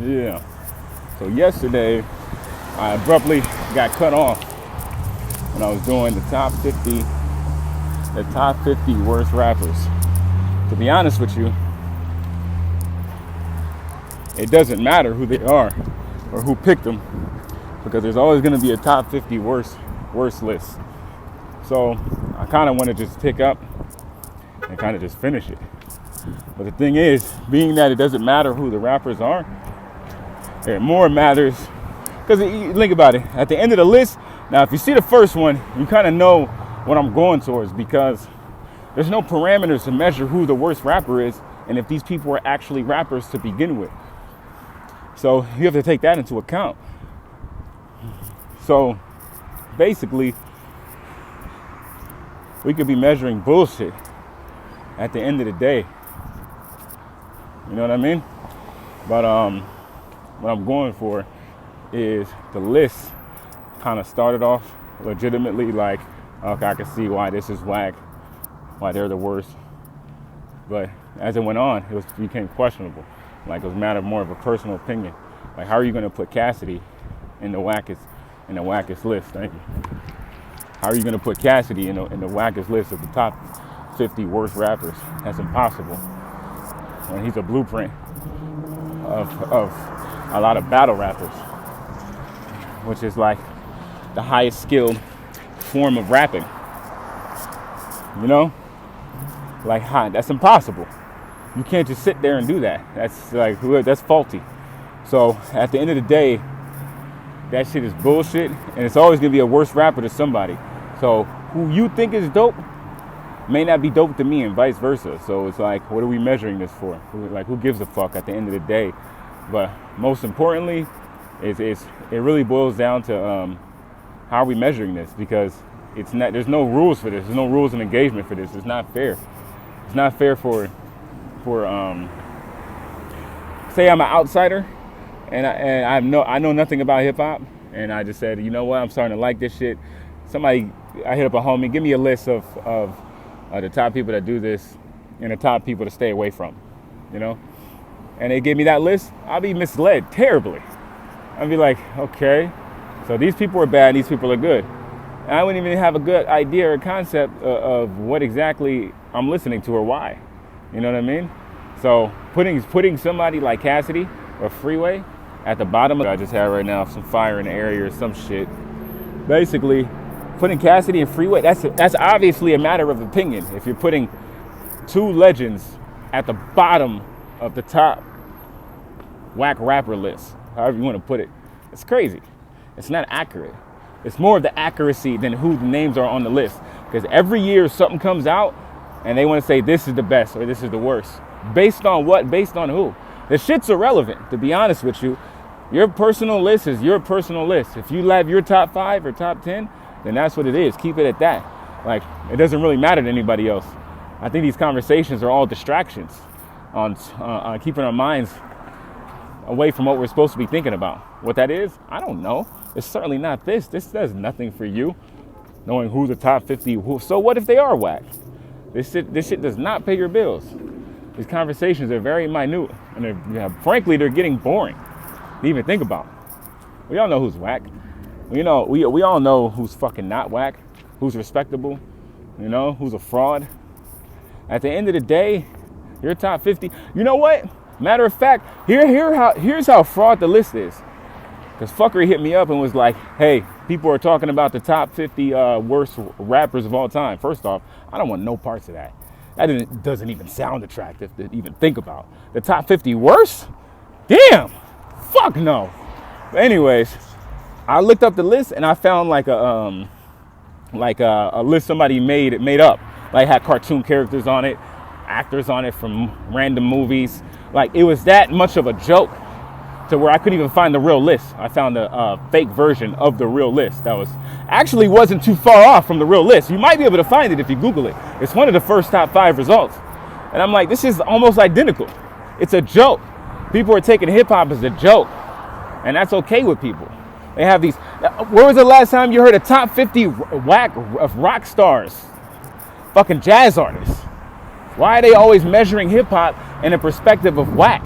Yeah. So yesterday, I abruptly got cut off when I was doing the top 50 worst rappers. To be honest with you, it doesn't matter who they are or who picked them, because there's always going to be a top 50 worst list. So I kind of want to just pick up and kind of just finish it. But the thing is, being that it doesn't matter who the rappers are, it more matters, because think about it, at the end of the list, now if you see the first one, you kind of know what I'm going towards, because there's no parameters to measure who the worst rapper is and if these people are actually rappers to begin with. So you have to take that into account. So basically, we could be measuring bullshit at the end of the day. You know what I mean? But what I'm going for is the list kind of started off legitimately like, okay, I can see why this is whack, why they're the worst. But as it went on, it became questionable. Like, it was a matter more of a personal opinion. Like, how are you going to put Cassidy in the wackest list? Thank you. How are you going to put Cassidy in the wackest list of the top 50 worst rappers? That's impossible. When he's a blueprint of a lot of battle rappers, which is like the highest skilled form of rapping. You know? Like, that's impossible. You can't just sit there and do that. That's faulty. So at the end of the day, that shit is bullshit, and it's always gonna be a worse rapper to somebody. So who you think is dope may not be dope to me, and vice versa. So it's like, what are we measuring this for? Who gives a fuck at the end of the day? But most importantly, it really boils down to how are we measuring this? Because there's no rules for this. There's no rules of engagement for this. It's not fair. It's not fair for say I'm an outsider and I know nothing about hip hop, and I just said, you know what, I'm starting to like this shit. I hit up a homie, give me a list of the top people that do this and the top people to stay away from, you know? And they give me that list, I'll be misled terribly. I'll be like, okay, so these people are bad, these people are good. And I wouldn't even have a good idea or concept of what exactly I'm listening to or why. You know what I mean? So putting somebody like Cassidy or Freeway at the bottom of, I just have right now some fire in the area or some shit. Basically, putting Cassidy and Freeway, that's obviously a matter of opinion. If you're putting two legends at the bottom of the top whack rapper list, however you want to put it, it's crazy. It's not accurate. It's more of the accuracy than who the names are on the list. Because every year something comes out and they want to say this is the best or this is the worst. Based on what? Based on who? The shit's irrelevant, to be honest with you. Your personal list is your personal list. If you have your top 5 or top 10, then that's what it is. Keep it at that. Like, it doesn't really matter to anybody else. I think these conversations are all distractions on keeping our minds away from what we're supposed to be thinking about. What that is, I don't know. It's certainly not this. This does nothing for you, knowing who the top 50. So what if they are whack? This shit does not pay your bills. These conversations are very minute, and frankly, they're getting boring to even think about. We all know who's whack. We all know who's fucking not whack, who's respectable, you know, who's a fraud. At the end of the day, your top 50. You know what? Matter of fact, here's how fraud the list is. Because Fuckery hit me up and was like, hey, people are talking about the top 50 worst rappers of all time. First off, I don't want no parts of that. That doesn't even sound attractive to even think about. The top 50 worst? Damn! Fuck no! But anyways, I looked up the list and I found like a list somebody made up. Like, had cartoon characters on it, actors on it from random movies. Like, it was that much of a joke to where I couldn't even find the real list. I found a fake version of the real list that wasn't too far off from the real list. You might be able to find it if you Google it. It's one of the first top 5 results. And I'm like, this is almost identical. It's a joke. People are taking hip hop as a joke. And that's okay with people. They have these, where was the last time you heard a top 50 whack rock stars? Fucking jazz artists. Why are they always measuring hip hop in a perspective of whack?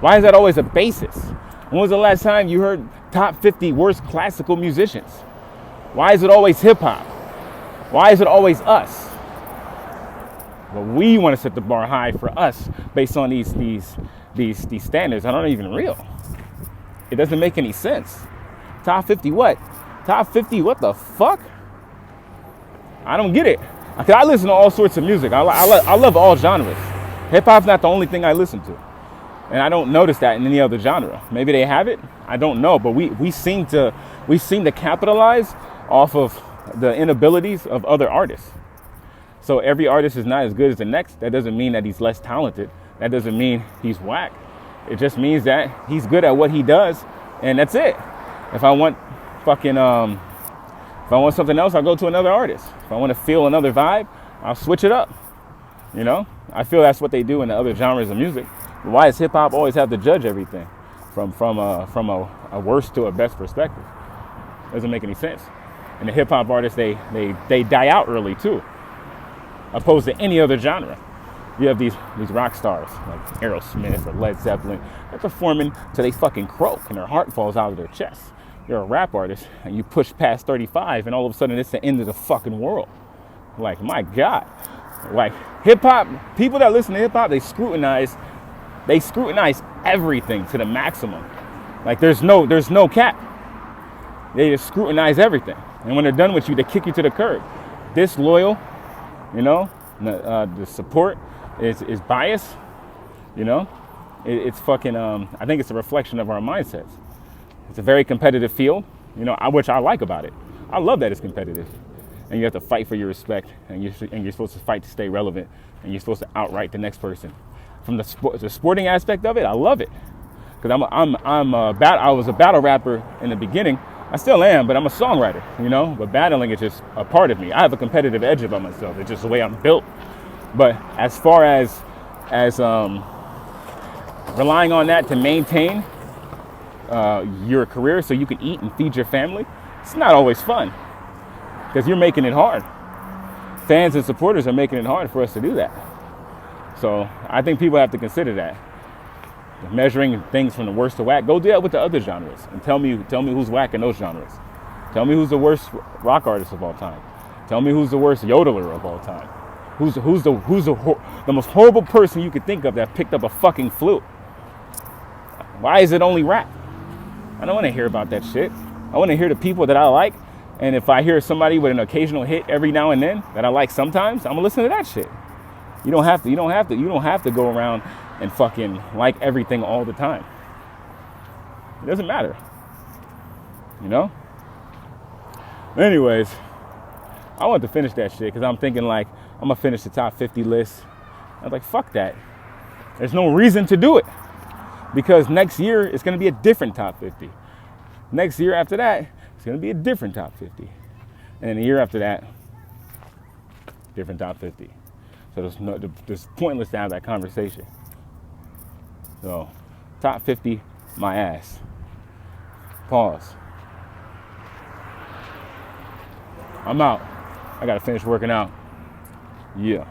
Why is that always a basis? When was the last time you heard top 50 worst classical musicians? Why is it always hip hop? Why is it always us? Well, we want to set the bar high for us based on these standards that aren't even real. It doesn't make any sense. Top 50 what? Top 50 what the fuck? I don't get it. I listen to all sorts of music. I love all genres. Hip hop's not the only thing I listen to. And I don't notice that in any other genre. Maybe they have it. I don't know. But we seem to capitalize off of the inabilities of other artists. So every artist is not as good as the next. That doesn't mean that he's less talented. That doesn't mean he's whack. It just means that he's good at what he does, and that's it. If I want something else, I'll go to another artist. If I want to feel another vibe, I'll switch it up. You know, I feel that's what they do in the other genres of music. Why does hip hop always have to judge everything from a worst to a best perspective? Doesn't make any sense. And the hip hop artists, they die out early too, opposed to any other genre. You have these rock stars like Aerosmith or Led Zeppelin. They're performing till they fucking croak and their heart falls out of their chest. You're a rap artist and you push past 35 and all of a sudden it's the end of the fucking world. Like, my God. Like, hip hop, people that listen to hip hop, they scrutinize everything to the maximum. Like, there's no cap. They just scrutinize everything. And when they're done with you, they kick you to the curb. Disloyal, you know, the support is bias, you know. It's fucking, I think it's a reflection of our mindsets. It's a very competitive field, you know, which I like about it. I love that it's competitive. And you have to fight for your respect, and you're supposed to fight to stay relevant, and you're supposed to outright the next person. From the sporting aspect of it, I love it. Because I was a battle rapper in the beginning. I still am, but I'm a songwriter, you know. But battling is just a part of me. I have a competitive edge about myself. It's just the way I'm built. But as far as relying on that to maintain your career so you can eat and feed your family, it's not always fun. Because you're making it hard. Fans and supporters are making it hard for us to do that. So I think people have to consider that. Measuring things from the worst to whack. Go do that with the other genres and tell me who's whack in those genres. Tell me who's the worst rock artist of all time. Tell me who's the worst yodeler of all time. Who's the most horrible person you could think of that picked up a fucking flute. Why is it only rap? I don't want to hear about that shit. I want to hear the people that I like. And if I hear somebody with an occasional hit every now and then that I like sometimes, I'm gonna listen to that shit. You don't have to go around and fucking like everything all the time. It doesn't matter. You know? Anyways, I want to finish that shit because I'm thinking like I'm gonna finish the top 50 list. I was like, fuck that. There's no reason to do it. Because next year it's gonna be a different top 50. Next year after that, it's going to be a different top 50. And then a year after that, different top 50. So it's pointless to have that conversation. So, top 50, my ass. Pause. I'm out. I got to finish working out. Yeah.